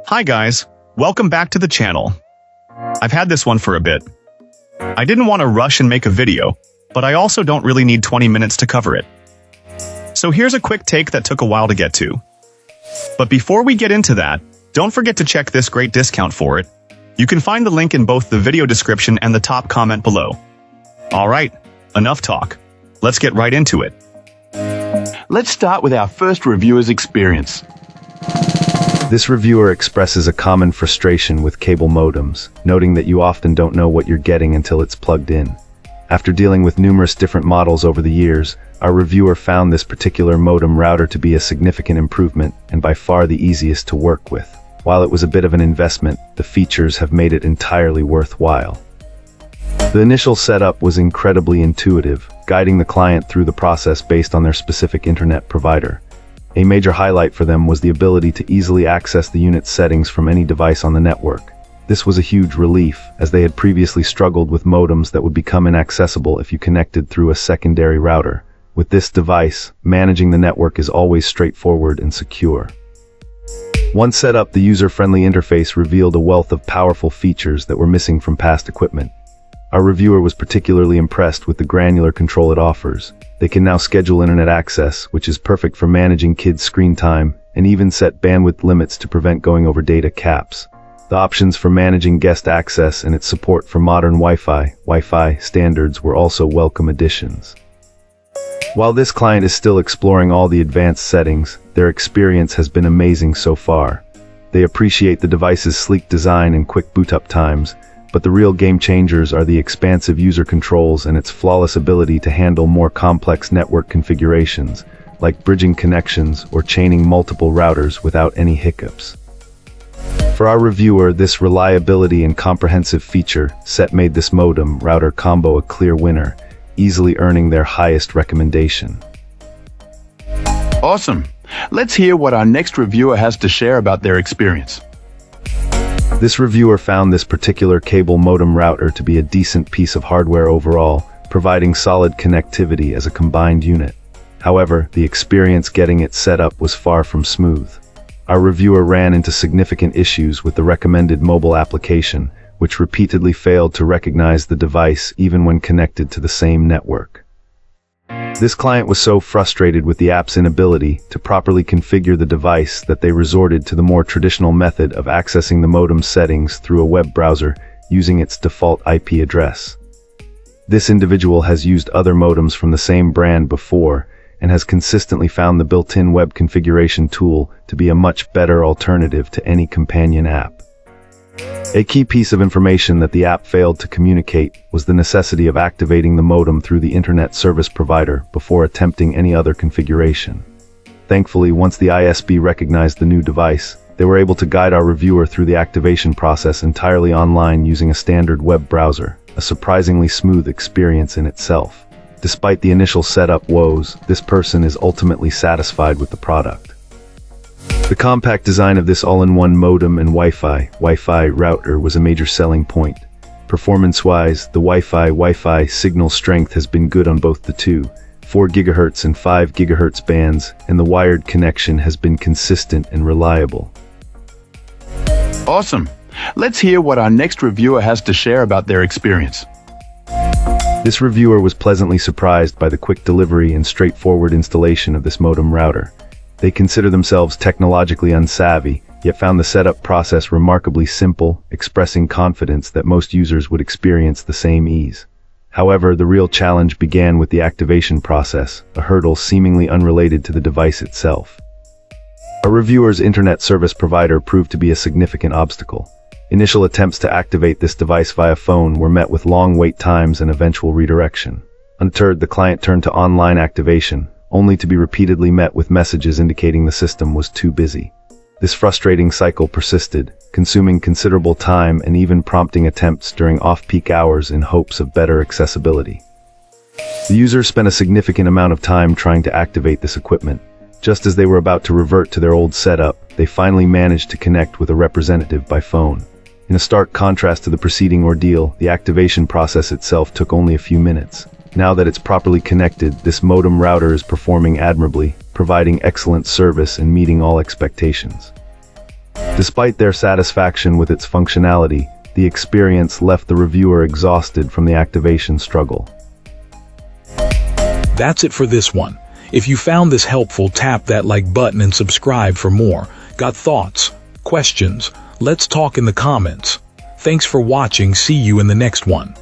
Hi guys, welcome back to the channel. I've had this one for a bit. I didn't want to rush and make a video, but I also don't really need 20 minutes to cover it. So here's a quick take that took a while to get to. But before we get into that, don't forget to check this great discount for it. You can find the link in both the video description and the top comment below. Alright, enough talk. Let's get right into it. Let's start with our first reviewer's experience. This reviewer expresses a common frustration with cable modems, noting that you often don't know what you're getting until it's plugged in. After dealing with numerous different models over the years, our reviewer found this particular modem router to be a significant improvement and by far the easiest to work with. While it was a bit of an investment, the features have made it entirely worthwhile. The initial setup was incredibly intuitive, guiding the client through the process based on their specific internet provider. A major highlight for them was the ability to easily access the unit's settings from any device on the network. This was a huge relief, as they had previously struggled with modems that would become inaccessible if you connected through a secondary router. With this device, managing the network is always straightforward and secure. Once set up, the user-friendly interface revealed a wealth of powerful features that were missing from past equipment. Our reviewer was particularly impressed with the granular control it offers. They can now schedule internet access, which is perfect for managing kids' screen time, and even set bandwidth limits to prevent going over data caps. The options for managing guest access and its support for modern Wi-Fi standards were also welcome additions. While this client is still exploring all the advanced settings, their experience has been amazing so far. They appreciate the device's sleek design and quick boot-up times, but the real game changers are the expansive user controls and its flawless ability to handle more complex network configurations, like bridging connections or chaining multiple routers without any hiccups. For our reviewer, this reliability and comprehensive feature set made this modem router combo a clear winner, easily earning their highest recommendation. Awesome. Let's hear what our next reviewer has to share about their experience. This reviewer found this particular cable modem router to be a decent piece of hardware overall, providing solid connectivity as a combined unit. However, the experience getting it set up was far from smooth. Our reviewer ran into significant issues with the recommended mobile application, which repeatedly failed to recognize the device even when connected to the same network. This client was so frustrated with the app's inability to properly configure the device that they resorted to the more traditional method of accessing the modem settings through a web browser using its default IP address. This individual has used other modems from the same brand before and has consistently found the built-in web configuration tool to be a much better alternative to any companion app. A key piece of information that the app failed to communicate was the necessity of activating the modem through the internet service provider before attempting any other configuration. Thankfully, once the ISP recognized the new device, they were able to guide our reviewer through the activation process entirely online using a standard web browser, a surprisingly smooth experience in itself. Despite the initial setup woes, this person is ultimately satisfied with the product. The compact design of this all-in-one modem and Wi-Fi router was a major selling point. Performance-wise, the Wi-Fi signal strength has been good on both the 4 GHz and 5 GHz bands, and the wired connection has been consistent and reliable. Awesome. Let's hear what our next reviewer has to share about their experience. This reviewer was pleasantly surprised by the quick delivery and straightforward installation of this modem router. They consider themselves technologically unsavvy, yet found the setup process remarkably simple, expressing confidence that most users would experience the same ease. However, the real challenge began with the activation process, a hurdle seemingly unrelated to the device itself. A reviewer's internet service provider proved to be a significant obstacle. Initial attempts to activate this device via phone were met with long wait times and eventual redirection. Undeterred, the client turned to online activation, only to be repeatedly met with messages indicating the system was too busy. This frustrating cycle persisted, consuming considerable time and even prompting attempts during off-peak hours in hopes of better accessibility. The user spent a significant amount of time trying to activate this equipment. Just as they were about to revert to their old setup, they finally managed to connect with a representative by phone. In a stark contrast to the preceding ordeal, the activation process itself took only a few minutes. Now that it's properly connected, this modem router is performing admirably, providing excellent service and meeting all expectations. Despite their satisfaction with its functionality, the experience left the reviewer exhausted from the activation struggle. That's it for this one. If you found this helpful, tap that like button and subscribe for more. Got thoughts? Questions? Let's talk in the comments. Thanks for watching. See you in the next one.